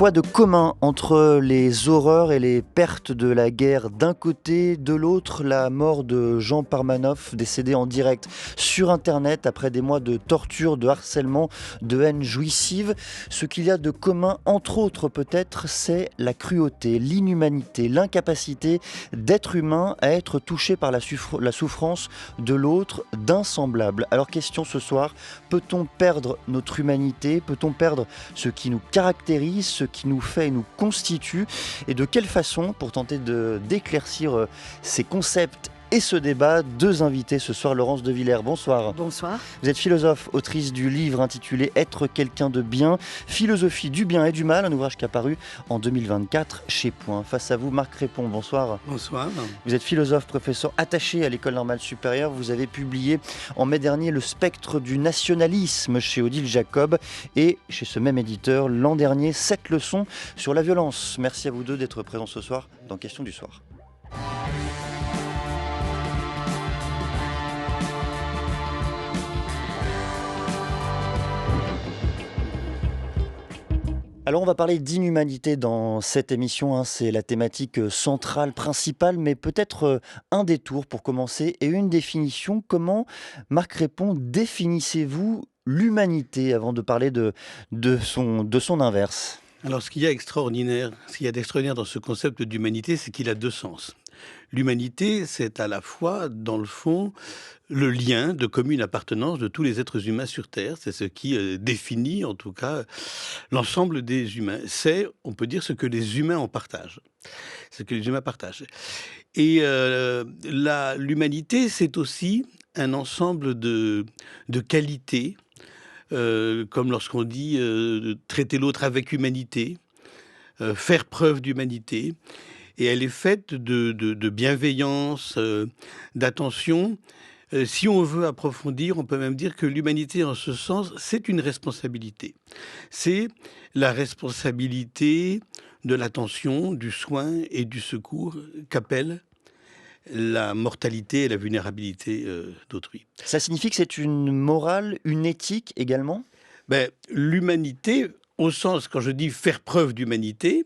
Quoi de commun entre les horreurs et les pertes de la guerre d'un côté, de l'autre, la mort de Jean Parmanoff, décédé en direct sur Internet après des mois de torture, de harcèlement, de haine jouissive. Ce qu'il y a de commun, entre autres peut-être, c'est la cruauté, l'inhumanité, l'incapacité d'être humain à être touché par la souffrance de l'autre, d'un semblable. Alors question ce soir, peut-on perdre notre humanité? Peut-on perdre ce qui nous caractérise, ce qui nous fait et nous constitue? Et de quelle façon, pour tenter d'éclaircir ces concepts et ce débat, deux invités ce soir. Laurence de Villers, bonsoir. Bonsoir. Vous êtes philosophe, autrice du livre intitulé « Être quelqu'un de bien, philosophie du bien et du mal », un ouvrage qui a paru en 2024 chez Point. Face à vous, Marc Répond, bonsoir. Bonsoir. Vous êtes philosophe, professeur attaché à l'École normale supérieure. Vous avez publié en mai dernier Le spectre du nationalisme chez Odile Jacob et chez ce même éditeur l'an dernier 7 leçons sur la violence. Merci à vous deux d'être présents ce soir dans Question du soir. Alors on va parler d'inhumanité dans cette émission, c'est la thématique centrale, principale, mais peut-être un détour pour commencer et une définition. Comment, Marc Répond, définissez-vous l'humanité avant de parler de son inverse? Alors ce qu'il y a d'extraordinaire dans ce concept d'humanité, c'est qu'il a deux sens. L'humanité, c'est à la fois, dans le fond, le lien de commune appartenance de tous les êtres humains sur Terre. C'est ce qui définit, en tout cas, l'ensemble des humains. C'est, on peut dire, ce que les humains en partagent. Ce que les humains partagent. Et l'humanité, c'est aussi un ensemble de qualités, comme lorsqu'on dit traiter l'autre avec humanité, faire preuve d'humanité. Et elle est faite de bienveillance, d'attention. Si on veut approfondir, on peut même dire que l'humanité, en ce sens, c'est une responsabilité. C'est la responsabilité de l'attention, du soin et du secours qu'appelle la mortalité et la vulnérabilité d'autrui. Ça signifie que c'est une morale, une éthique également ? L'humanité, au sens, quand je dis faire preuve d'humanité,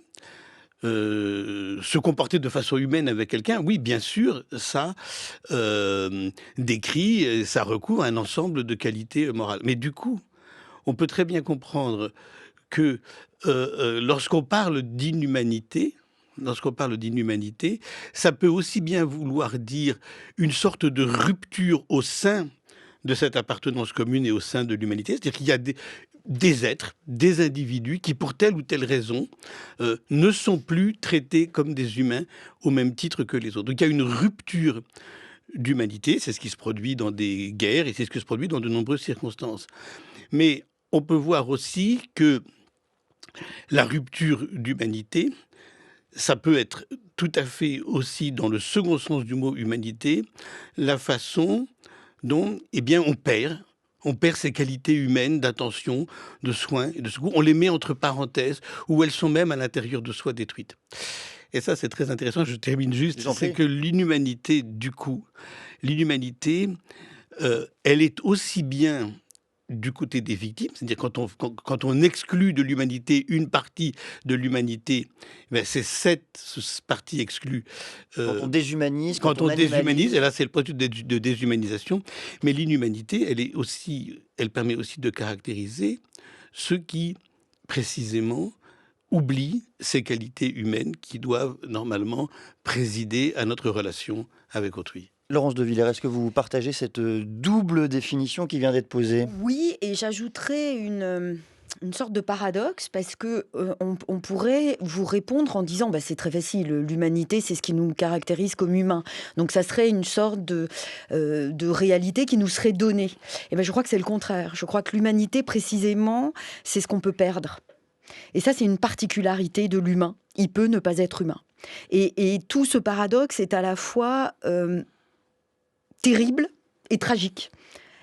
se comporter de façon humaine avec quelqu'un, oui, bien sûr, ça décrit, ça recouvre un ensemble de qualités morales. Mais du coup, on peut très bien comprendre que lorsqu'on parle d'inhumanité, ça peut aussi bien vouloir dire une sorte de rupture au sein de cette appartenance commune et au sein de l'humanité. C'est-à-dire qu'il y a des êtres, des individus qui, pour telle ou telle raison, ne sont plus traités comme des humains au même titre que les autres. Donc il y a une rupture d'humanité, c'est ce qui se produit dans des guerres et c'est ce qui se produit dans de nombreuses circonstances. Mais on peut voir aussi que la rupture d'humanité, ça peut être tout à fait aussi, dans le second sens du mot humanité, la façon dont, on perd ces qualités humaines d'attention, de soins et de secours. On les met entre parenthèses, ou elles sont même à l'intérieur de soi détruites. Et ça, c'est très intéressant. Je termine juste. C'est que l'inhumanité, du coup, elle est aussi bien du côté des victimes, c'est-à-dire quand on exclut de l'humanité une partie de l'humanité, c'est cette partie exclue. Quand on déshumanise, quand on déshumanise, et là c'est le processus de déshumanisation, mais l'inhumanité, elle permet aussi de caractériser ceux qui, précisément, oublient ces qualités humaines qui doivent normalement présider à notre relation avec autrui. Laurence de Villers, est-ce que vous partagez cette double définition qui vient d'être posée? Oui, et j'ajouterais une sorte de paradoxe parce que on pourrait vous répondre en disant c'est très facile, l'humanité c'est ce qui nous caractérise comme humains, donc ça serait une sorte de réalité qui nous serait donnée. Et je crois que c'est le contraire. Je crois que l'humanité précisément c'est ce qu'on peut perdre, et ça c'est une particularité de l'humain. Il peut ne pas être humain, et tout ce paradoxe est à la fois terrible et tragique.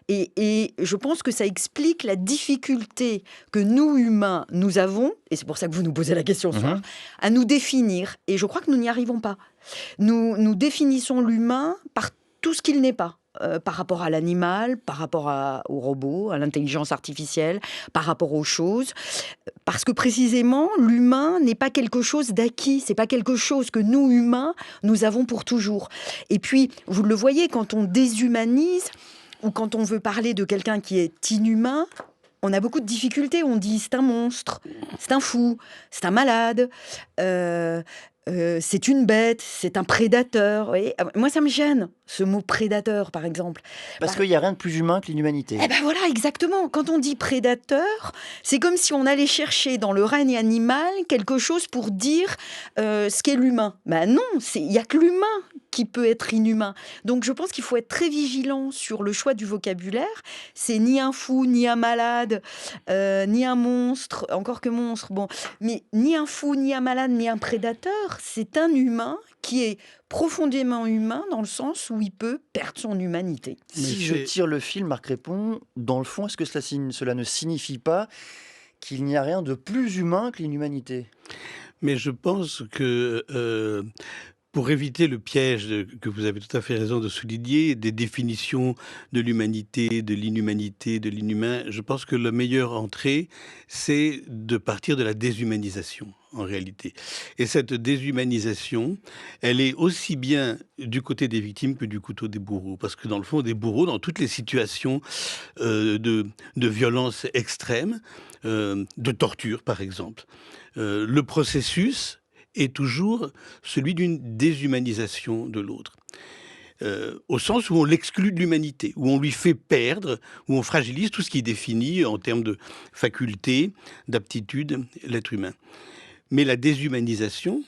Et je pense que ça explique la difficulté que nous, humains, nous avons, et c'est pour ça que vous nous posez la question ce soir, à nous définir. Et je crois que nous n'y arrivons pas. Nous définissons l'humain par tout ce qu'il n'est pas. par rapport à l'animal, par rapport au robot, à l'intelligence artificielle, par rapport aux choses. Parce que précisément, l'humain n'est pas quelque chose d'acquis, c'est pas quelque chose que nous, humains, nous avons pour toujours. Et puis, vous le voyez, quand on déshumanise, ou quand on veut parler de quelqu'un qui est inhumain, on a beaucoup de difficultés. On dit c'est un monstre, c'est un fou, c'est un malade, c'est une bête, c'est un prédateur. Vous voyez, moi, ça me gêne, ce mot prédateur, par exemple. Parce qu'il n'y a rien de plus humain que l'inhumanité. Eh ben voilà, exactement. Quand on dit prédateur, c'est comme si on allait chercher dans le règne animal quelque chose pour dire ce qu'est l'humain. Ben non, il n'y a que l'humain qui peut être inhumain. Donc je pense qu'il faut être très vigilant sur le choix du vocabulaire. C'est ni un fou, ni un malade, ni un monstre, encore que monstre, bon, mais ni un fou, ni un malade, ni un prédateur. C'est un humain qui est profondément humain dans le sens où il peut perdre son humanité. Si je tire le fil, Marc Répond, dans le fond, est-ce que cela ne signifie pas qu'il n'y a rien de plus humain que l'inhumanité ? Mais je pense que pour éviter le piège que vous avez tout à fait raison de souligner, des définitions de l'humanité, de l'inhumanité, de l'inhumain, je pense que la meilleure entrée, c'est de partir de la déshumanisation, en réalité. Et cette déshumanisation, elle est aussi bien du côté des victimes que du côté des bourreaux. Parce que dans le fond, des bourreaux, dans toutes les situations de violence extrême, de torture par exemple, le processus est toujours celui d'une déshumanisation de l'autre. Au sens où on l'exclut de l'humanité, où on lui fait perdre, où on fragilise tout ce qui définit en termes de facultés, d'aptitudes, l'être humain. Mais la déshumanisation,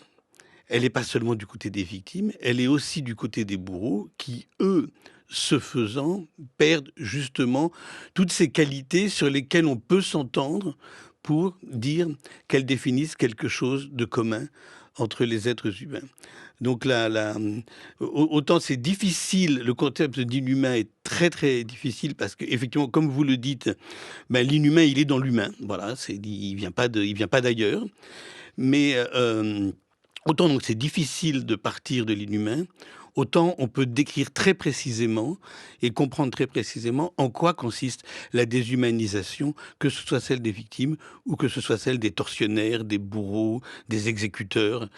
elle n'est pas seulement du côté des victimes, elle est aussi du côté des bourreaux qui, eux, ce faisant, perdent justement toutes ces qualités sur lesquelles on peut s'entendre pour dire qu'elles définissent quelque chose de commun entre les êtres humains. Donc autant c'est difficile, le concept d'inhumain est très très difficile parce qu'effectivement, comme vous le dites, ben, l'inhumain il est dans l'humain, voilà, il vient pas d'ailleurs. Mais autant donc c'est difficile de partir de l'inhumain, autant on peut décrire très précisément et comprendre très précisément en quoi consiste la déshumanisation, que ce soit celle des victimes ou que ce soit celle des tortionnaires, des bourreaux, des exécuteurs,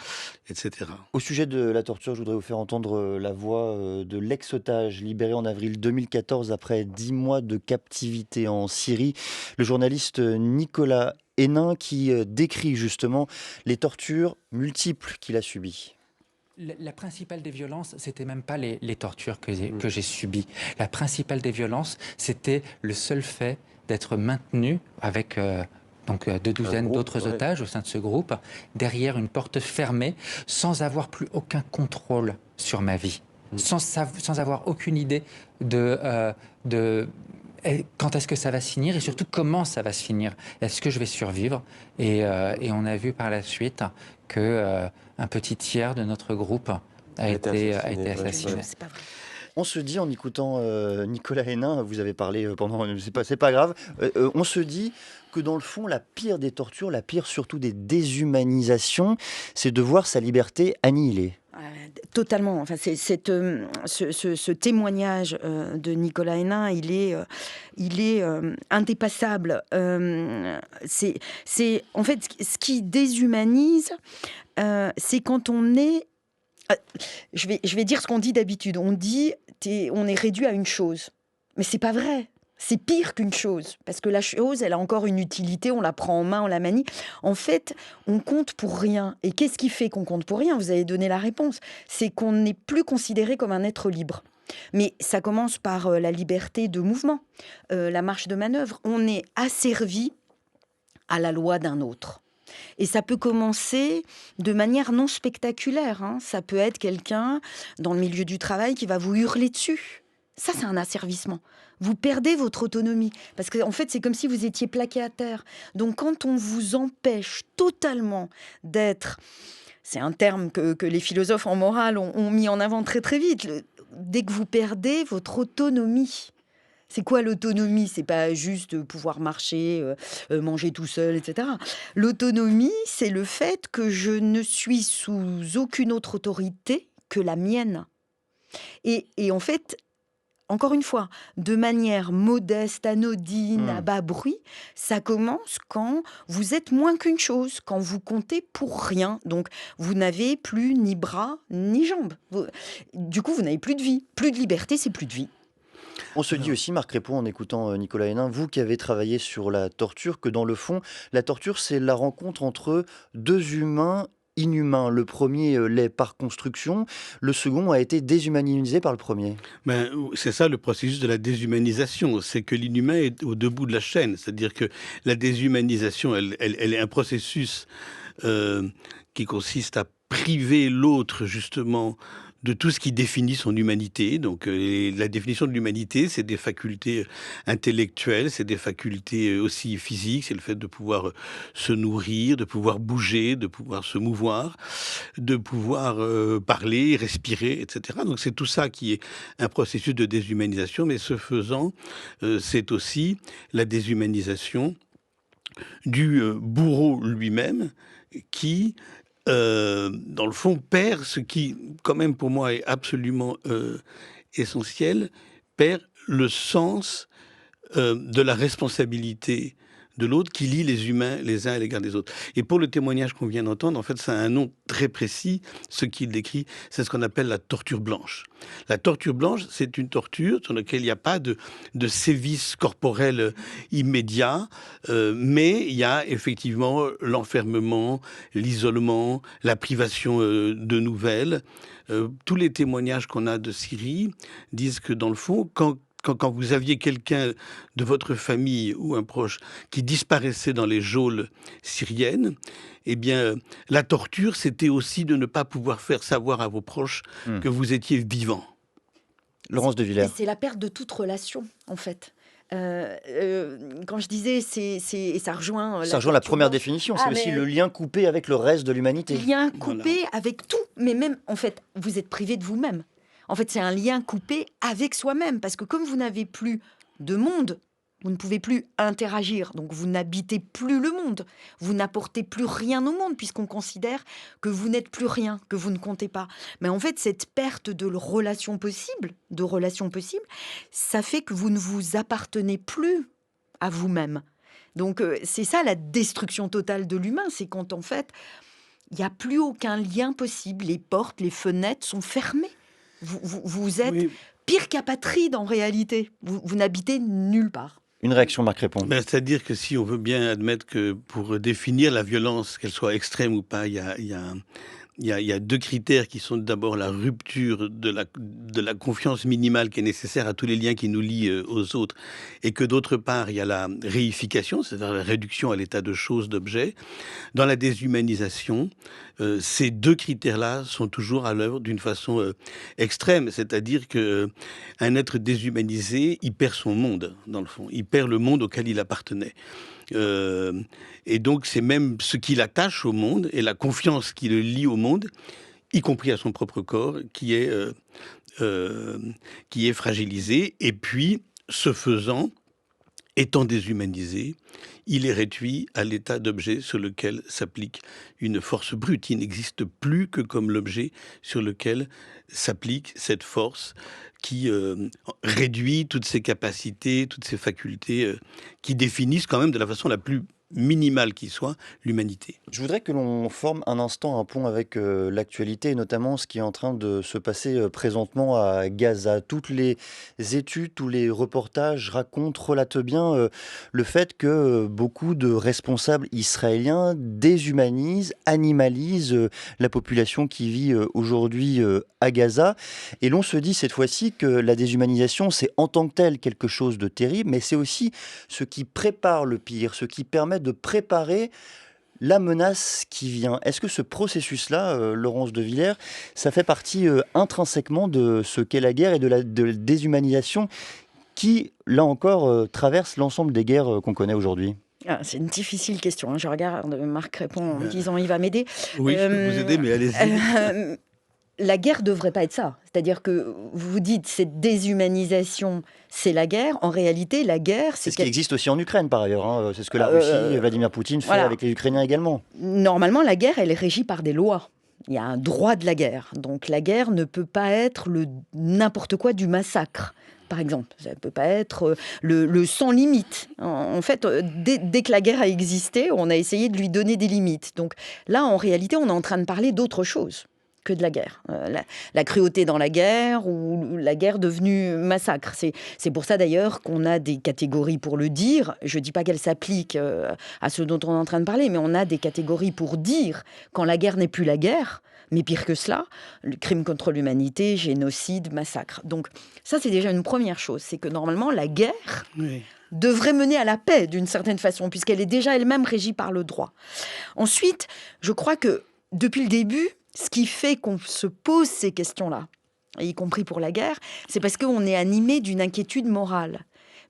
etc. Au sujet de la torture, je voudrais vous faire entendre la voix de l'ex-otage libéré en avril 2014 après 10 mois de captivité en Syrie, le journaliste Nicolas Hénin qui décrit justement les tortures multiples qu'il a subies. La principale des violences, c'était même pas les tortures que j'ai subies. La principale des violences, c'était le seul fait d'être maintenu avec donc 2 douzaines d'autres otages au sein de ce groupe, derrière une porte fermée, sans avoir plus aucun contrôle sur ma vie, sans avoir aucune idée de quand est-ce que ça va se finir et surtout comment ça va se finir. Est-ce que je vais survivre ? Et on a vu par la suite que un petit tiers de notre groupe a été assassiné. C'est pas vrai. On se dit en écoutant Nicolas Hénin, vous avez parlé pendant, c'est pas grave, on se dit que dans le fond, la pire des tortures, la pire surtout des déshumanisations, c'est de voir sa liberté annihilée. Totalement. Enfin, ce témoignage de Nicolas Hénin, il est indépassable. C'est en fait ce qui déshumanise, c'est quand on est. Je vais dire ce qu'on dit d'habitude. On dit on est réduit à une chose, mais c'est pas vrai. C'est pire qu'une chose, parce que la chose, elle a encore une utilité, on la prend en main, on la manie. En fait, on compte pour rien. Et qu'est-ce qui fait qu'on compte pour rien ? Vous avez donné la réponse. C'est qu'on n'est plus considéré comme un être libre. Mais ça commence par la liberté de mouvement, la marge de manœuvre. On est asservi à la loi d'un autre. Et ça peut commencer de manière non spectaculaire. Ça peut être quelqu'un dans le milieu du travail qui va vous hurler dessus. Ça, c'est un asservissement. Vous perdez votre autonomie. Parce qu'en fait, c'est comme si vous étiez plaqué à terre. Donc, quand on vous empêche totalement d'être... C'est un terme que les philosophes en morale ont mis en avant très, très vite. Dès que vous perdez votre autonomie. C'est quoi l'autonomie ? C'est pas juste pouvoir marcher, manger tout seul, etc. L'autonomie, c'est le fait que je ne suis sous aucune autre autorité que la mienne. Et en fait... encore une fois, de manière modeste, anodine, à bas bruit, ça commence quand vous êtes moins qu'une chose, quand vous comptez pour rien. Donc, vous n'avez plus ni bras, ni jambes. Du coup, vous n'avez plus de vie. Plus de liberté, c'est plus de vie. On se dit aussi, Marc Répond, en écoutant Nicolas Hénin, vous qui avez travaillé sur la torture, que dans le fond, la torture, c'est la rencontre entre deux humains inhumain. Le premier l'est par construction, le second a été déshumanisé par le premier. C'est ça le processus de la déshumanisation, c'est que l'inhumain est au debout de la chaîne, c'est-à-dire que la déshumanisation, elle est un processus qui consiste à priver l'autre justement de tout ce qui définit son humanité. Donc la définition de l'humanité, c'est des facultés intellectuelles, c'est des facultés aussi physiques, c'est le fait de pouvoir se nourrir, de pouvoir bouger, de pouvoir se mouvoir, de pouvoir parler, respirer, etc. Donc c'est tout ça qui est un processus de déshumanisation, mais ce faisant, c'est aussi la déshumanisation du bourreau lui-même qui dans le fond, perd ce qui, quand même, pour moi, est absolument essentiel, perd le sens de la responsabilité de l'autre qui lie les humains les uns à l'égard des autres. Et pour le témoignage qu'on vient d'entendre, en fait, ça a un nom très précis. Ce qu'il décrit, c'est ce qu'on appelle la torture blanche. La torture blanche, c'est une torture sur laquelle il n'y a pas de sévices corporels immédiats, mais il y a effectivement l'enfermement, l'isolement, la privation de nouvelles. Tous les témoignages qu'on a de Syrie disent que, dans le fond, quand vous aviez quelqu'un de votre famille ou un proche qui disparaissait dans les geôles syriennes, eh bien, la torture, c'était aussi de ne pas pouvoir faire savoir à vos proches que vous étiez vivant. Laurence de Villers. C'est la perte de toute relation, en fait. Quand je disais, et ça rejoint... Ça rejoint la première définition, c'est aussi le lien coupé avec le reste de l'humanité. Lien coupé avec tout, mais même, en fait, vous êtes privé de vous-même. En fait, c'est un lien coupé avec soi-même, parce que comme vous n'avez plus de monde, vous ne pouvez plus interagir, donc vous n'habitez plus le monde, vous n'apportez plus rien au monde, puisqu'on considère que vous n'êtes plus rien, que vous ne comptez pas. Mais en fait, cette perte de relations possibles, ça fait que vous ne vous appartenez plus à vous-même. Donc c'est ça la destruction totale de l'humain, c'est quand en fait, il n'y a plus aucun lien possible, les portes, les fenêtres sont fermées. Vous êtes pire qu'apatride en réalité. Vous n'habitez nulle part. Une réaction, Marc Répond. C'est-à-dire que si on veut bien admettre que pour définir la violence, qu'elle soit extrême ou pas, il y a deux critères qui sont d'abord la rupture de la confiance minimale qui est nécessaire à tous les liens qui nous lient aux autres, et que d'autre part, il y a la réification, c'est-à-dire la réduction à l'état de choses, d'objets. Dans la déshumanisation, ces deux critères-là sont toujours à l'œuvre d'une façon extrême, c'est-à-dire que un être déshumanisé, il perd son monde, dans le fond. Il perd le monde auquel il appartenait. Et donc c'est même ce qui l'attache au monde et la confiance qui le lie au monde, y compris à son propre corps, qui est fragilisé. Et puis, ce faisant, étant déshumanisé, il est réduit à l'état d'objet sur lequel s'applique une force brute. Il n'existe plus que comme l'objet sur lequel s'applique cette force qui réduit toutes ses capacités, toutes ses facultés, qui définissent quand même de la façon la plus minimale qui soit l'humanité. Je voudrais que l'on forme un instant un pont avec l'actualité, et notamment ce qui est en train de se passer présentement à Gaza. Toutes les études, tous les reportages relatent bien le fait que beaucoup de responsables israéliens déshumanisent, animalisent la population qui vit aujourd'hui à Gaza. Et l'on se dit cette fois-ci que la déshumanisation, c'est en tant que tel quelque chose de terrible, mais c'est aussi ce qui prépare le pire, ce qui permet de préparer la menace qui vient. Est-ce que ce processus-là, Laurence de Villers, ça fait partie intrinsèquement de ce qu'est la guerre et de la déshumanisation qui, là encore, traverse l'ensemble des guerres qu'on connaît aujourd'hui ? C'est une difficile question. Je regarde Marc Répond en disant il va m'aider. Oui, je peux vous aider, mais allez-y. La guerre ne devrait pas être ça. C'est-à-dire que vous dites cette déshumanisation, c'est la guerre. En réalité, la guerre, c'est ce qui existe aussi en Ukraine, par ailleurs. Hein. C'est ce que la Russie, Vladimir Poutine, fait avec les Ukrainiens également. Normalement, la guerre, elle est régie par des lois. Il y a un droit de la guerre. Donc la guerre ne peut pas être n'importe quoi du massacre. par exemple. Ça ne peut pas être le sans limite. En fait, dès que la guerre a existé, on a essayé de lui donner des limites. Donc là, en réalité, on est en train de parler d'autre chose que de la guerre. La cruauté dans la guerre ou la guerre devenue massacre. C'est pour ça d'ailleurs qu'on a des catégories pour le dire. Je ne dis pas qu'elles s'appliquent à ce dont on est en train de parler, mais on a des catégories pour dire quand la guerre n'est plus la guerre, mais pire que cela, le crime contre l'humanité, génocide, massacre. Donc ça, c'est déjà une première chose. C'est que normalement, la guerre devrait mener à la paix d'une certaine façon, puisqu'elle est déjà elle-même régie par le droit. Ensuite, je crois que depuis le début, ce qui fait qu'on se pose ces questions-là, y compris pour la guerre, c'est parce qu'on est animé d'une inquiétude morale.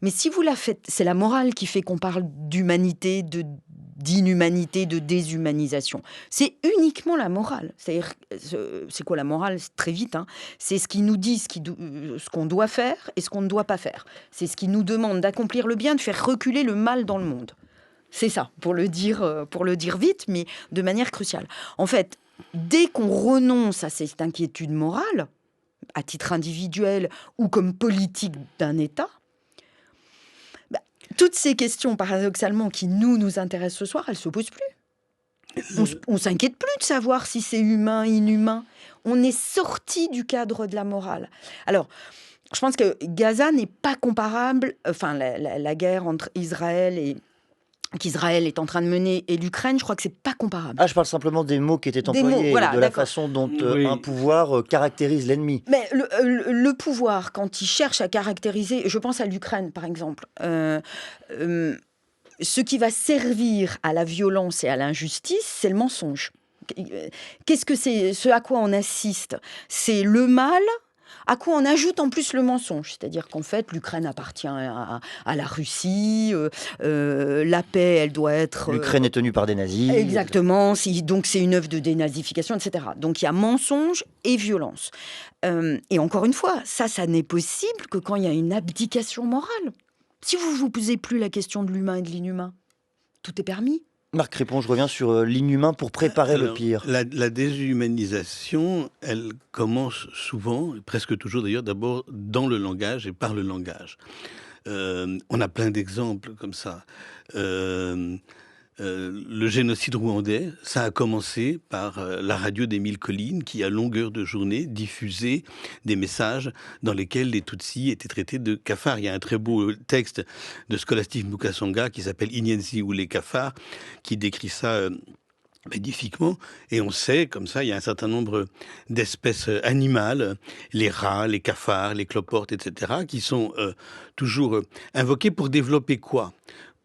Mais si vous la faites, c'est la morale qui fait qu'on parle d'humanité, d'inhumanité, de déshumanisation. C'est uniquement la morale. C'est-à-dire, c'est quoi la morale? C'est très vite. C'est ce qui nous dit ce qu'on doit faire et ce qu'on ne doit pas faire. C'est ce qui nous demande d'accomplir le bien, de faire reculer le mal dans le monde. C'est ça, pour le dire vite, mais de manière cruciale. En fait, dès qu'on renonce à cette inquiétude morale, à titre individuel ou comme politique d'un État, toutes ces questions, paradoxalement, qui nous intéressent ce soir, elles ne se posent plus. On ne s'inquiète plus de savoir si c'est humain, inhumain. On est sorti du cadre de la morale. Alors, je pense que Gaza n'est pas comparable, enfin, la guerre entre qu'Israël est en train de mener et l'Ukraine, je crois que c'est pas comparable. Ah, je parle simplement des mots qui étaient employés, voilà, de la façon dont un pouvoir caractérise l'ennemi. Mais le pouvoir, quand il cherche à caractériser, je pense à l'Ukraine par exemple, ce qui va servir à la violence et à l'injustice, c'est le mensonge. Qu'est-ce que c'est? Ce à quoi on assiste, c'est le mal à quoi on ajoute en plus le mensonge. C'est-à-dire qu'en fait, l'Ukraine appartient à la Russie, la paix, elle doit être... L'Ukraine est tenue par des nazis. Exactement, donc c'est une œuvre de dénazification, etc. Donc il y a mensonge et violence. Et encore une fois, ça n'est possible que quand il y a une abdication morale. Si vous ne vous posez plus la question de l'humain et de l'inhumain, tout est permis. Marc Crépon, je reviens sur l'inhumain pour préparer le pire. La déshumanisation, elle commence souvent, presque toujours d'ailleurs, d'abord dans le langage et par le langage. On a plein d'exemples comme ça. Le génocide rwandais, ça a commencé par la radio d'Émile Colline qui, à longueur de journée, diffusait des messages dans lesquels les Tutsis étaient traités de cafards. Il y a un très beau texte de Scholastique Mukasonga qui s'appelle Inyenzi ou les cafards, qui décrit ça magnifiquement. Et on sait, comme ça, il y a un certain nombre d'espèces animales, les rats, les cafards, les cloportes, etc., qui sont toujours invoqués pour développer quoi ?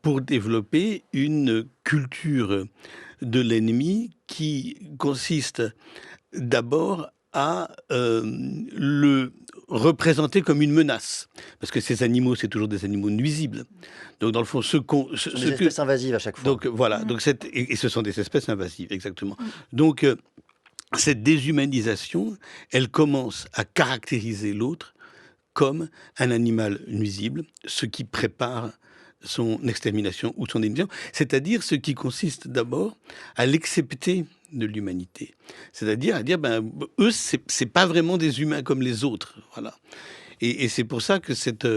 Pour développer une culture de l'ennemi qui consiste d'abord à le représenter comme une menace. Parce que ces animaux, c'est toujours des animaux nuisibles. Donc, dans le fond, des espèces invasives à chaque fois. Donc, voilà. Donc, et ce sont des espèces invasives, exactement. Donc, cette déshumanisation, elle commence à caractériser l'autre comme un animal nuisible, ce qui prépare son extermination ou son élimination, c'est-à-dire ce qui consiste d'abord à l'accepter de l'humanité. C'est-à-dire à dire, eux, c'est pas vraiment des humains comme les autres. Voilà. Et c'est pour ça que cette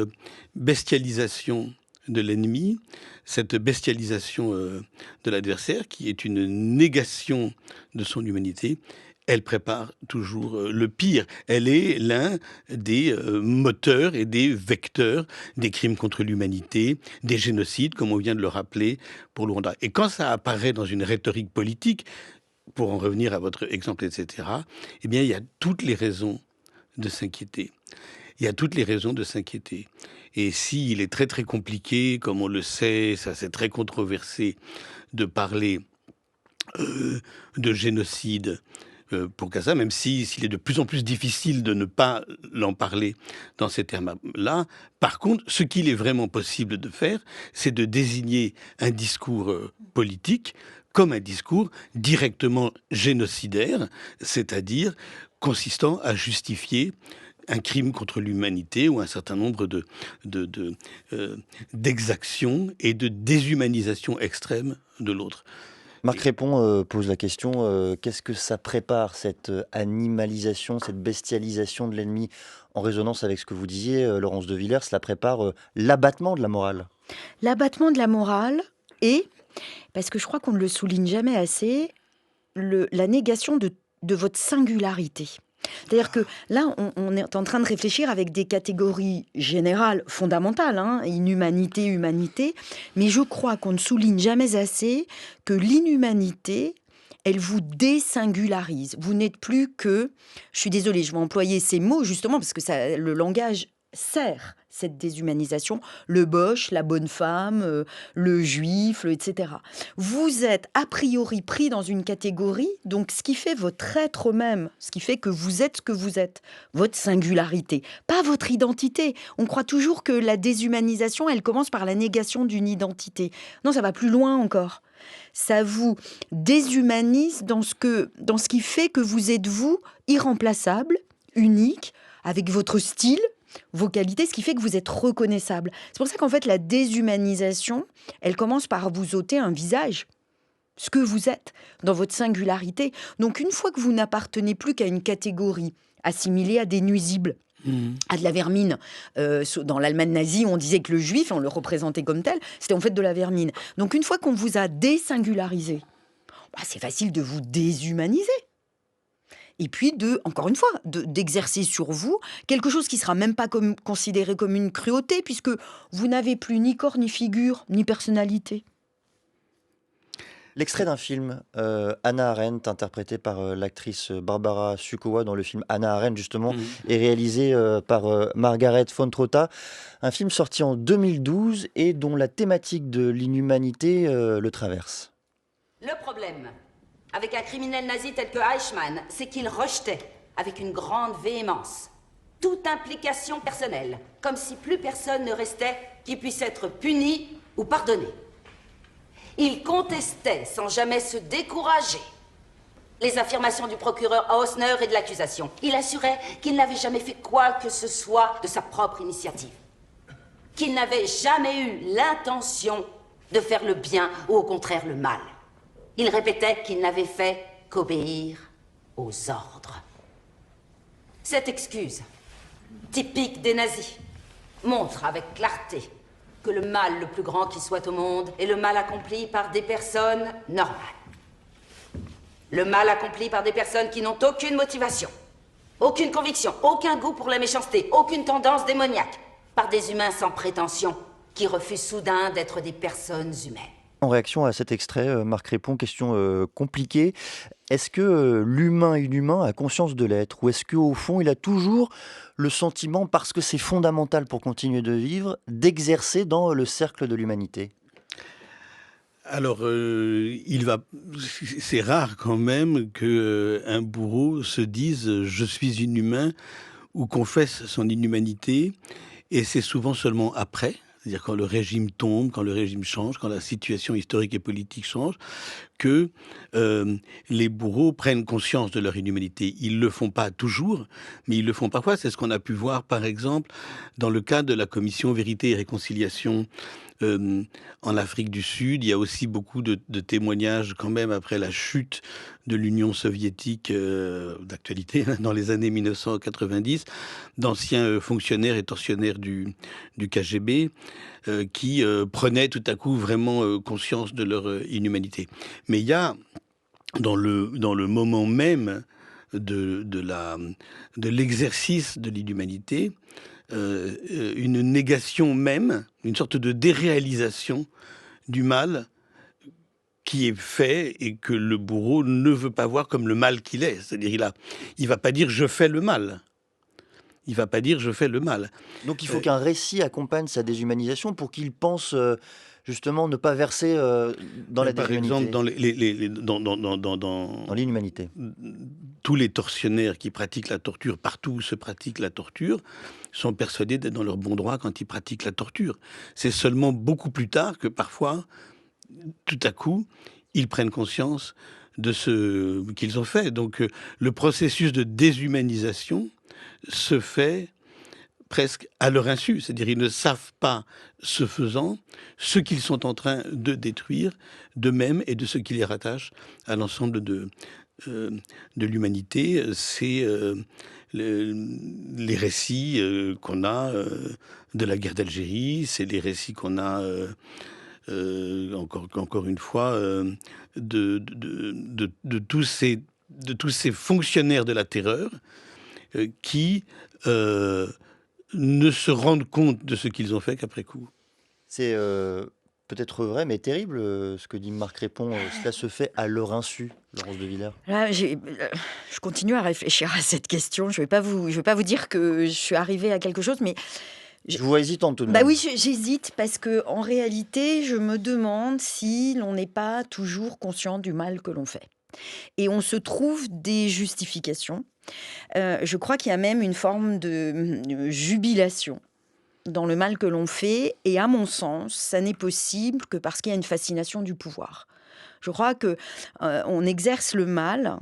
bestialisation de l'ennemi, cette bestialisation de l'adversaire, qui est une négation de son humanité, elle prépare toujours le pire. Elle est l'un des moteurs et des vecteurs des crimes contre l'humanité, des génocides, comme on vient de le rappeler pour le Rwanda. Et quand ça apparaît dans une rhétorique politique, pour en revenir à votre exemple, etc., eh bien, il y a toutes les raisons de s'inquiéter. Il y a toutes les raisons de s'inquiéter. Et s'il est très, très compliqué, comme on le sait, ça c'est très controversé, de parler de génocide pour Gaza, même s'il est de plus en plus difficile de ne pas l'en parler dans ces termes-là. Par contre, ce qu'il est vraiment possible de faire, c'est de désigner un discours politique comme un discours directement génocidaire, c'est-à-dire consistant à justifier un crime contre l'humanité ou un certain nombre d'exactions et de déshumanisation extrême de l'autre. Marc Répond pose la question, qu'est-ce que ça prépare, cette animalisation, cette bestialisation de l'ennemi, en résonance avec ce que vous disiez, Laurence de Villers, cela prépare l'abattement de la morale. L'abattement de la morale et, parce que je crois qu'on ne le souligne jamais assez, la négation de votre singularité. C'est-à-dire que là, on est en train de réfléchir avec des catégories générales fondamentales, hein, inhumanité, humanité, mais je crois qu'on ne souligne jamais assez que l'inhumanité, elle vous désingularise. Vous n'êtes plus que, je suis désolée, je vais employer ces mots justement parce que le langage sert cette déshumanisation, le boche, la bonne femme, le juif, etc. Vous êtes a priori pris dans une catégorie, donc ce qui fait votre être même, ce qui fait que vous êtes ce que vous êtes, votre singularité, pas votre identité. On croit toujours que la déshumanisation, elle commence par la négation d'une identité. Non, ça va plus loin encore. Ça vous déshumanise dans ce qui fait que vous êtes vous, irremplaçable, unique, avec votre style, vos qualités, ce qui fait que vous êtes reconnaissable. C'est pour ça qu'en fait, la déshumanisation, elle commence par vous ôter un visage, ce que vous êtes, dans votre singularité. Donc, une fois que vous n'appartenez plus qu'à une catégorie assimilée à des nuisibles, à de la vermine. Dans l'Allemagne nazie, on disait que le juif, on le représentait comme tel, c'était en fait de la vermine. Donc, une fois qu'on vous a désingularisé, c'est facile de vous déshumaniser. Et puis, encore une fois, d'exercer sur vous quelque chose qui ne sera même pas considéré comme une cruauté, puisque vous n'avez plus ni corps, ni figure, ni personnalité. L'extrait d'un film, Hannah Arendt, interprété par l'actrice Barbara Sukowa dans le film Hannah Arendt, justement, est réalisé par Margaret von Trotta. Un film sorti en 2012 et dont la thématique de l'inhumanité le traverse. Le problème avec un criminel nazi tel que Eichmann, c'est qu'il rejetait, avec une grande véhémence, toute implication personnelle, comme si plus personne ne restait qui puisse être puni ou pardonné. Il contestait, sans jamais se décourager, les affirmations du procureur Hausner et de l'accusation. Il assurait qu'il n'avait jamais fait quoi que ce soit de sa propre initiative, qu'il n'avait jamais eu l'intention de faire le bien ou au contraire le mal. Il répétait qu'il n'avait fait qu'obéir aux ordres. Cette excuse, typique des nazis, montre avec clarté que le mal le plus grand qui soit au monde est le mal accompli par des personnes normales. Le mal accompli par des personnes qui n'ont aucune motivation, aucune conviction, aucun goût pour la méchanceté, aucune tendance démoniaque, par des humains sans prétention qui refusent soudain d'être des personnes humaines. En réaction à cet extrait, Marc Répond, question compliquée. Est-ce que l'humain inhumain a conscience de l'être? Ou est-ce qu'au fond, il a toujours le sentiment, parce que c'est fondamental pour continuer de vivre, d'exercer dans le cercle de l'humanité? Alors, c'est rare quand même qu'un bourreau se dise « je suis inhumain » ou confesse son inhumanité, et c'est souvent seulement après, c'est-à-dire quand le régime tombe, quand le régime change, quand la situation historique et politique change, que les bourreaux prennent conscience de leur inhumanité. Ils ne le font pas toujours, mais ils le font parfois. C'est ce qu'on a pu voir, par exemple, dans le cadre de la commission Vérité et Réconciliation en Afrique du Sud. Il y a aussi beaucoup de témoignages quand même après la chute de l'Union soviétique d'actualité dans les années 1990, d'anciens fonctionnaires et tortionnaires du KGB qui prenaient tout à coup vraiment conscience de leur inhumanité. Mais il y a dans le moment même de l'exercice de l'inhumanité une négation même, une sorte de déréalisation du mal qui est fait et que le bourreau ne veut pas voir comme le mal qu'il est. C'est-à-dire il va pas dire je fais le mal. Il va pas dire je fais le mal. Donc il faut qu'un récit accompagne sa déshumanisation pour qu'il pense justement ne pas verser dans la déshumanité. Par exemple, dans l'inhumanité. Tous les tortionnaires qui pratiquent la torture, partout où se pratique la torture, sont persuadés d'être dans leur bon droit quand ils pratiquent la torture. C'est seulement beaucoup plus tard que parfois, tout à coup, ils prennent conscience de ce qu'ils ont fait. Donc le processus de déshumanisation se fait presque à leur insu, c'est-à-dire ils ne savent pas, ce faisant, ce qu'ils sont en train de détruire d'eux-mêmes et de ce qui les rattache à l'ensemble de l'humanité. C'est les récits qu'on a de la guerre d'Algérie, c'est les récits qu'on a encore une fois de tous ces fonctionnaires de la terreur qui ne se rendent compte de ce qu'ils ont fait qu'après coup. C'est peut-être vrai, mais terrible ce que dit Marc Répond. Cela se fait à leur insu, Laurence de Villers. Là, je continue à réfléchir à cette question. Je vais pas vous dire que je suis arrivée à quelque chose, mais Je vous vois hésitante tout de bah même. oui, j'hésite parce que en réalité, je me demande si l'on n'est pas toujours conscient du mal que l'on fait. Et on se trouve des justifications. Je crois qu'il y a même une forme de jubilation dans le mal que l'on fait. Et à mon sens, ça n'est possible que parce qu'il y a une fascination du pouvoir. Je crois que on exerce le mal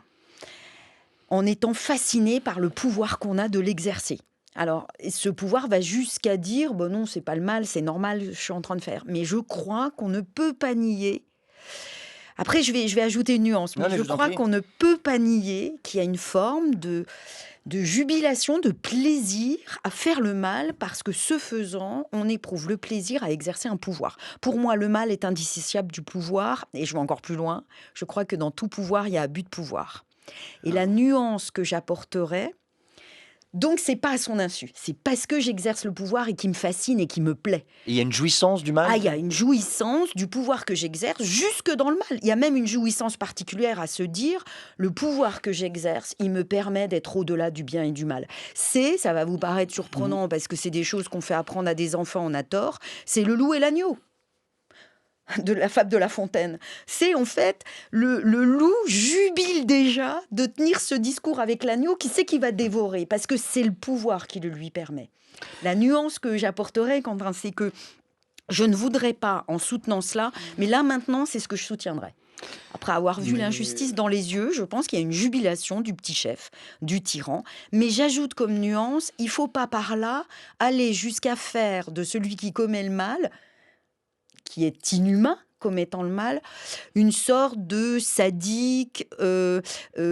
en étant fasciné par le pouvoir qu'on a de l'exercer. Alors, ce pouvoir va jusqu'à dire, bon non, c'est pas le mal, c'est normal, je suis en train de faire. Mais je crois qu'on ne peut pas nier. Après, je vais ajouter une nuance, mais Non, mais je je vous en crois prie. qu'on ne peut pas nier qu'il y a une forme de jubilation, de plaisir à faire le mal, parce que ce faisant, on éprouve le plaisir à exercer un pouvoir. Pour moi, le mal est indissociable du pouvoir, et je vais encore plus loin, je crois que dans tout pouvoir, il y a abus de pouvoir. Et la nuance que j'apporterais, donc c'est pas à son insu, c'est parce que j'exerce le pouvoir et qui me fascine et qui me plaît. Et il y a une jouissance du mal. Ah, il y a une jouissance du pouvoir que j'exerce jusque dans le mal. Il y a même une jouissance particulière à se dire, le pouvoir que j'exerce, il me permet d'être au-delà du bien et du mal. Ça va vous paraître surprenant parce que c'est des choses qu'on fait apprendre à des enfants, on a tort, c'est le loup et l'agneau de la fable de La Fontaine. C'est en fait, le loup jubile déjà de tenir ce discours avec l'agneau qui sait qu'il va dévorer, parce que c'est le pouvoir qui le lui permet. La nuance que j'apporterai, Quentin, c'est que je ne voudrais pas, en soutenant cela, mais là maintenant, c'est ce que je soutiendrai. Après avoir vu l'injustice dans les yeux, je pense qu'il y a une jubilation du petit chef, du tyran. Mais j'ajoute comme nuance, il ne faut pas par là aller jusqu'à faire de celui qui commet le mal, qui est inhumain, commettant le mal, une sorte de sadique,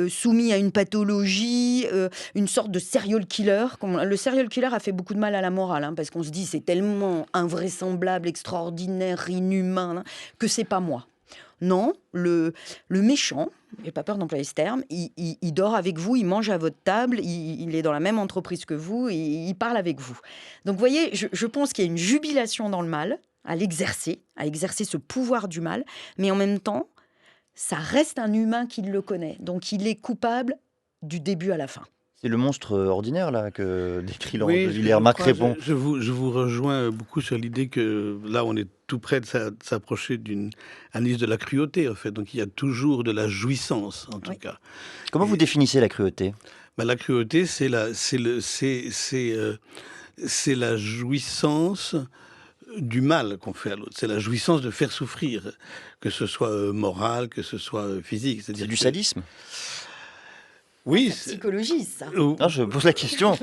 soumis à une pathologie, une sorte de serial killer. Le serial killer a fait beaucoup de mal à la morale, parce qu'on se dit c'est tellement invraisemblable, extraordinaire, inhumain, que c'est pas moi. Non, le méchant, j'ai pas peur d'employer ce terme, il dort avec vous, il mange à votre table, il est dans la même entreprise que vous, et il parle avec vous. Donc vous voyez, je pense qu'il y a une jubilation dans le mal, à exercer ce pouvoir du mal, mais en même temps, ça reste un humain qui le connaît. Donc il est coupable du début à la fin. C'est le monstre ordinaire là que décrit Laurence Oui, de Villers. Marc Répond. je vous rejoins beaucoup sur l'idée que là, on est tout près de s'approcher d'une analyse de la cruauté, en fait. Donc il y a toujours de la jouissance, en tout cas. Comment vous définissez la cruauté? La cruauté, c'est la jouissance du mal qu'on fait à l'autre. C'est la jouissance de faire souffrir, que ce soit moral, que ce soit physique. C'est du sadisme? Oui. La psychologie, ça. Non, je pose la question.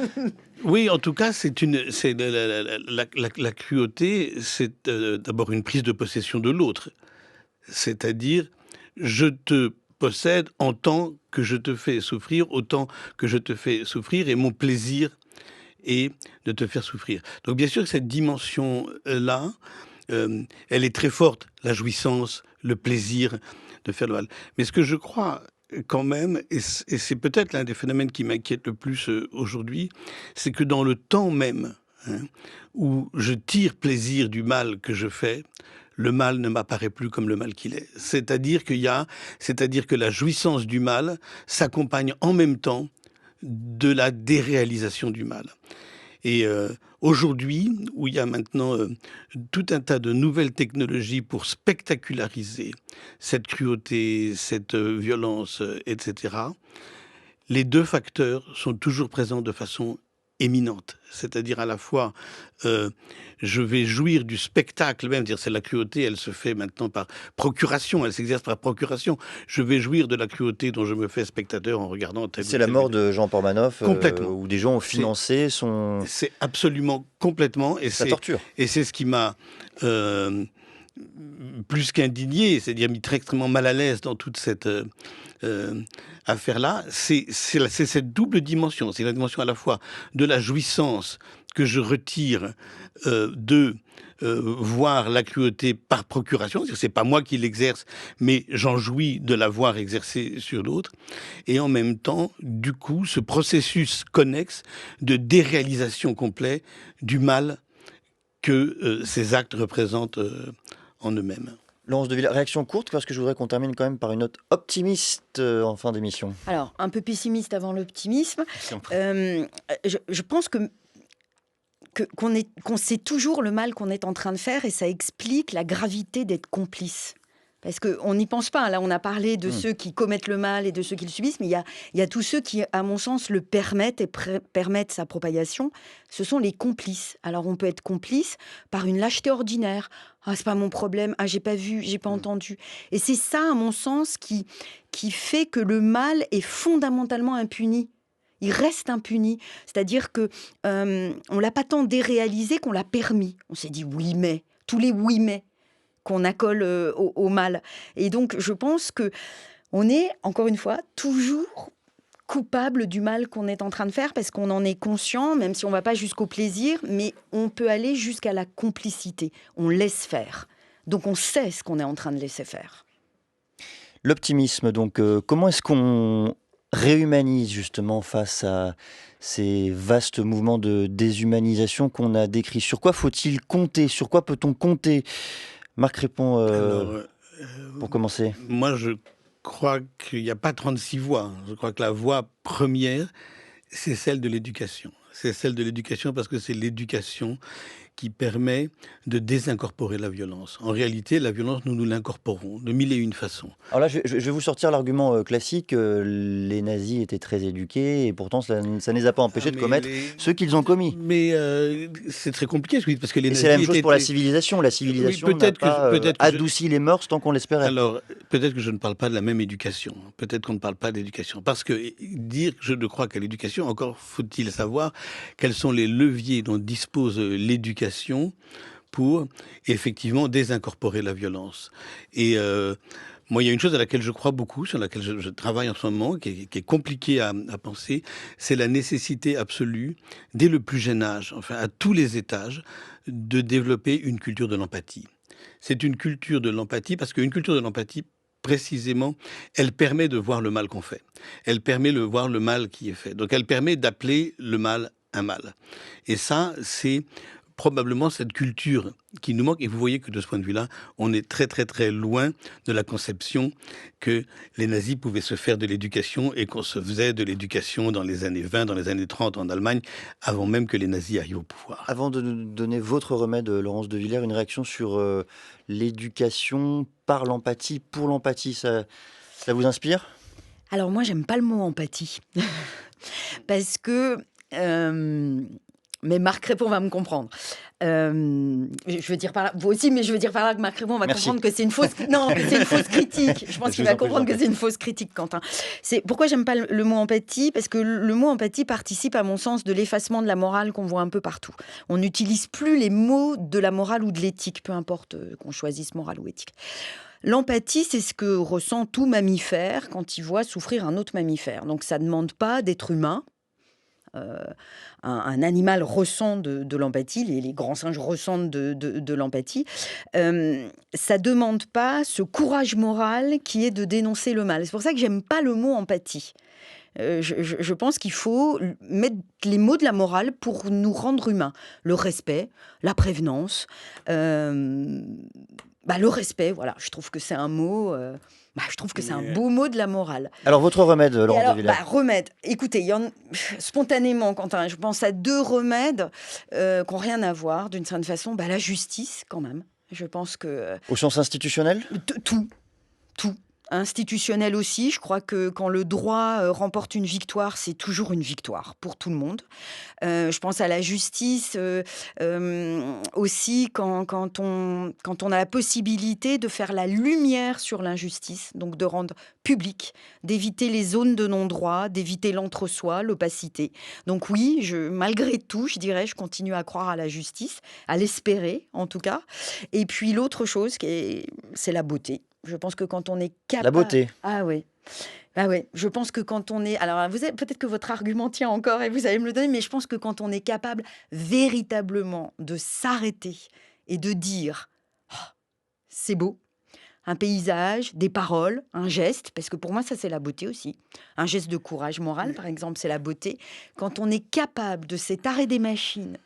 Oui, en tout cas, la cruauté, c'est d'abord une prise de possession de l'autre. C'est-à-dire, je te possède en tant que je te fais souffrir, autant que je te fais souffrir, et mon plaisir est de te faire souffrir. Donc bien sûr que cette dimension-là, elle est très forte, la jouissance, le plaisir de faire le mal. Mais ce que je crois quand même, et c'est peut-être l'un des phénomènes qui m'inquiète le plus aujourd'hui, c'est que dans le temps même où je tire plaisir du mal que je fais, le mal ne m'apparaît plus comme le mal qu'il est. C'est-à-dire que la jouissance du mal s'accompagne en même temps de la déréalisation du mal. Et aujourd'hui, où il y a maintenant tout un tas de nouvelles technologies pour spectaculariser cette cruauté, cette violence, etc., les deux facteurs sont toujours présents de façon éminente. C'est-à-dire à la fois, je vais jouir du spectacle même, c'est la cruauté, elle se fait maintenant par procuration, elle s'exerce par procuration. Je vais jouir de la cruauté dont je me fais spectateur en regardant tel ou C'est tel la mort vidéo. de Jean Pormanoff, Complètement. où des gens ont financé son... C'est absolument complètement, et sa torture. et c'est ce qui m'a plus qu'indigné, c'est-à-dire mis très extrêmement mal à l'aise dans toute cette affaire-là, c'est cette double dimension. C'est la dimension à la fois de la jouissance que je retire de voir la cruauté par procuration, c'est-à-dire c'est pas moi qui l'exerce, mais j'en jouis de la voir exercée sur l'autre, et en même temps, du coup, ce processus connexe de déréalisation complet du mal que ces actes représentent en eux-mêmes. Laurence de Villers, réaction courte, parce que je voudrais qu'on termine quand même par une note optimiste en fin d'émission. Alors, un peu pessimiste avant l'optimisme. Je pense qu'on sait toujours le mal qu'on est en train de faire, et ça explique la gravité d'être complice. Parce qu'on n'y pense pas. Là, on a parlé de ceux qui commettent le mal et de ceux qui le subissent, mais il y a tous ceux qui, à mon sens, le permettent et permettent sa propagation. Ce sont les complices. Alors, on peut être complice par une lâcheté ordinaire. Ah, c'est pas mon problème. Ah, j'ai pas vu, j'ai pas entendu. Et c'est ça, à mon sens, qui fait que le mal est fondamentalement impuni. Il reste impuni. C'est-à-dire que on l'a pas tant déréalisé qu'on l'a permis. On s'est dit oui, mais tous les oui, mais qu'on accole au mal. Et donc, je pense que on est, encore une fois, toujours coupable du mal qu'on est en train de faire, parce qu'on en est conscient, même si on ne va pas jusqu'au plaisir, mais on peut aller jusqu'à la complicité. On laisse faire. Donc, on sait ce qu'on est en train de laisser faire. L'optimisme, donc, comment est-ce qu'on réhumanise justement face à ces vastes mouvements de déshumanisation qu'on a décrits? Sur quoi faut-il compter? Sur quoi peut-on compter? Marc répond pour commencer. Moi, je crois qu'il n'y a pas 36 voies. Je crois que la voie première, c'est celle de l'éducation. C'est celle de l'éducation parce que c'est l'éducation qui permet de désincorporer la violence. En réalité, la violence, nous l'incorporons de mille et une façons. Alors là, je vais vous sortir l'argument classique. Les nazis étaient très éduqués et pourtant, ça ne les a pas empêchés de commettre ce qu'ils ont commis. Mais c'est très compliqué, parce que les nazis... C'est la même chose pour la civilisation. La civilisation n'a pas adouci les mœurs tant qu'on l'espérait. Alors, peut-être que je ne parle pas de la même éducation. Peut-être qu'on ne parle pas d'éducation. Parce que dire que je ne crois qu'à l'éducation, encore faut-il savoir quels sont les leviers dont dispose l'éducation pour effectivement désincorporer la violence. Et moi, il y a une chose à laquelle je crois beaucoup, sur laquelle je travaille en ce moment, qui est compliquée à penser, c'est la nécessité absolue, dès le plus jeune âge, enfin à tous les étages, de développer une culture de l'empathie. C'est une culture de l'empathie, parce qu'une culture de l'empathie, précisément, elle permet de voir le mal qu'on fait. Elle permet de voir le mal qui est fait. Donc elle permet d'appeler le mal un mal. Et ça, c'est probablement cette culture qui nous manque. Et vous voyez que de ce point de vue-là, on est très très très loin de la conception que les nazis pouvaient se faire de l'éducation et qu'on se faisait de l'éducation dans les années 20, dans les années 30 en Allemagne, avant même que les nazis arrivent au pouvoir. Avant de nous donner votre remède, Laurence de Villers, une réaction sur l'éducation par l'empathie, pour l'empathie, ça vous inspire? Alors moi, j'aime pas le mot empathie. Parce que... mais Marc Répond va me comprendre. Je veux dire par là, vous aussi, mais je veux dire par là que Marc Répond va comprendre que c'est une fausse, non, que c'est une fausse critique. Je pense qu'il va comprendre que c'est une fausse critique, Quentin. C'est pourquoi j'aime pas le mot empathie, parce que le mot empathie participe, à mon sens, de l'effacement de la morale qu'on voit un peu partout. On n'utilise plus les mots de la morale ou de l'éthique, peu importe qu'on choisisse morale ou éthique. L'empathie, c'est ce que ressent tout mammifère quand il voit souffrir un autre mammifère. Donc ça ne demande pas d'être humain. Un animal ressent de l'empathie, les grands singes ressentent de l'empathie. Ça ne demande pas ce courage moral qui est de dénoncer le mal. C'est pour ça que j'aime pas le mot empathie. Je pense qu'il faut mettre les mots de la morale pour nous rendre humains. Le respect, la prévenance, le respect, voilà, je trouve que c'est un mot... je trouve que c'est un beau mot de la morale. Alors, votre remède, Laurence de Villers? Remède. Écoutez, spontanément, Quentin, je pense à 2 remèdes qui n'ont rien à voir, d'une certaine façon. La justice, quand même. Je pense que... Au sens institutionnel? Tout. institutionnelle aussi. Je crois que quand le droit remporte une victoire, c'est toujours une victoire pour tout le monde. Je pense à la justice aussi quand on a la possibilité de faire la lumière sur l'injustice, donc de rendre public, d'éviter les zones de non-droit, d'éviter l'entre-soi, l'opacité. Donc oui, malgré tout, je dirais, je continue à croire à la justice, à l'espérer en tout cas. Et puis l'autre chose, c'est la beauté. Je pense que quand on est capable... La beauté. Ah oui. Ah ouais, je pense que quand on est... Alors, peut-être que votre argument tient encore et vous allez me le donner, mais je pense que quand on est capable véritablement de s'arrêter et de dire oh, c'est beau, un paysage, des paroles, un geste, parce que pour moi, ça, c'est la beauté aussi. Un geste de courage moral, par exemple, c'est la beauté. Quand on est capable de cet arrêt des machines,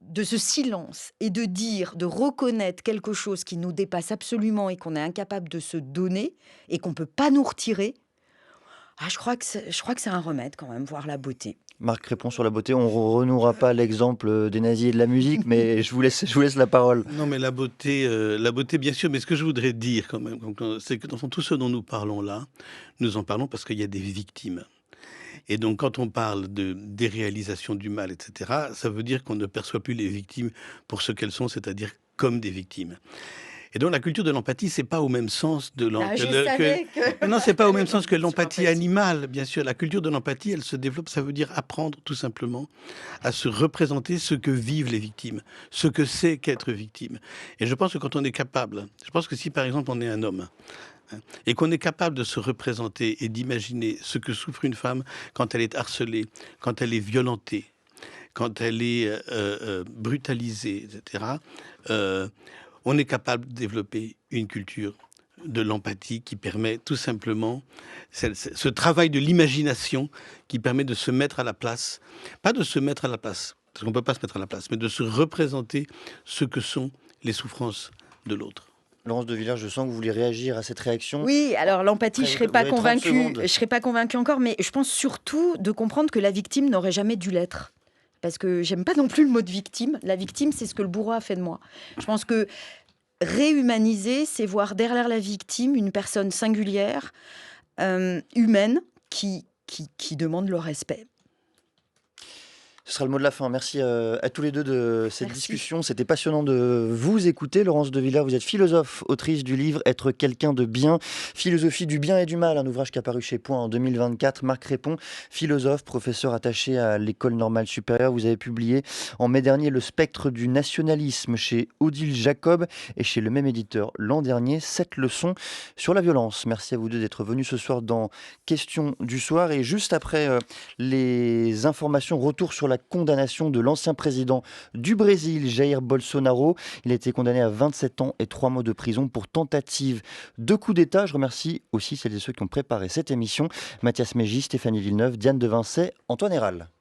de ce silence et de reconnaître quelque chose qui nous dépasse absolument et qu'on est incapable de se donner et qu'on ne peut pas nous retirer, je crois que c'est un remède quand même, voir la beauté. Marc répond sur la beauté. On ne renouera pas l'exemple des nazis et de la musique, mais je vous laisse la parole. Non, mais la beauté, bien sûr. Mais ce que je voudrais dire quand même, c'est que dans tout ce dont nous parlons là, nous en parlons parce qu'il y a des victimes. Et donc, quand on parle de déréalisation du mal, etc., ça veut dire qu'on ne perçoit plus les victimes pour ce qu'elles sont, c'est-à-dire comme des victimes. Et donc, la culture de l'empathie, c'est pas au même sens de Non, c'est pas au même sens que l'empathie animale, bien sûr. La culture de l'empathie, elle se développe, ça veut dire apprendre tout simplement à se représenter ce que vivent les victimes, ce que c'est qu'être victime. Et je pense que quand on est capable, je pense que si par exemple on est un homme, et qu'on est capable de se représenter et d'imaginer ce que souffre une femme quand elle est harcelée, quand elle est violentée, quand elle est brutalisée, etc., on est capable de développer une culture de l'empathie qui permet tout simplement ce travail de l'imagination qui permet de se mettre à la place, pas de se mettre à la place, parce qu'on ne peut pas se mettre à la place, mais de se représenter ce que sont les souffrances de l'autre. Laurence de Villers, je sens que vous voulez réagir à cette réaction. Oui, alors l'empathie, je ne serais pas convaincue encore, mais je pense surtout de comprendre que la victime n'aurait jamais dû l'être. Parce que j'aime pas non plus le mot de victime. La victime, c'est ce que le bourreau a fait de moi. Je pense que réhumaniser, c'est voir derrière la victime une personne singulière, humaine, qui demande le respect. Ce sera le mot de la fin. Merci à tous les deux de cette discussion. C'était passionnant de vous écouter. Laurence de Villers, vous êtes philosophe, autrice du livre « Être quelqu'un de bien », philosophie du bien et du mal, un ouvrage qui a paru chez Point en 2024. Marc Répond, philosophe, professeur attaché à l'École normale supérieure. Vous avez publié en mai dernier « Le spectre du nationalisme » chez Odile Jacob et chez le même éditeur l'an dernier, 7 leçons sur la violence. Merci à vous deux d'être venus ce soir dans Questions du soir. Et juste après les informations, retour sur la condamnation de l'ancien président du Brésil, Jair Bolsonaro. Il a été condamné à 27 ans et 3 mois de prison pour tentative de coup d'État. Je remercie aussi celles et ceux qui ont préparé cette émission. Mathias Mégy, Stéphanie Villeneuve, Diane Devincey, Antoine Héral.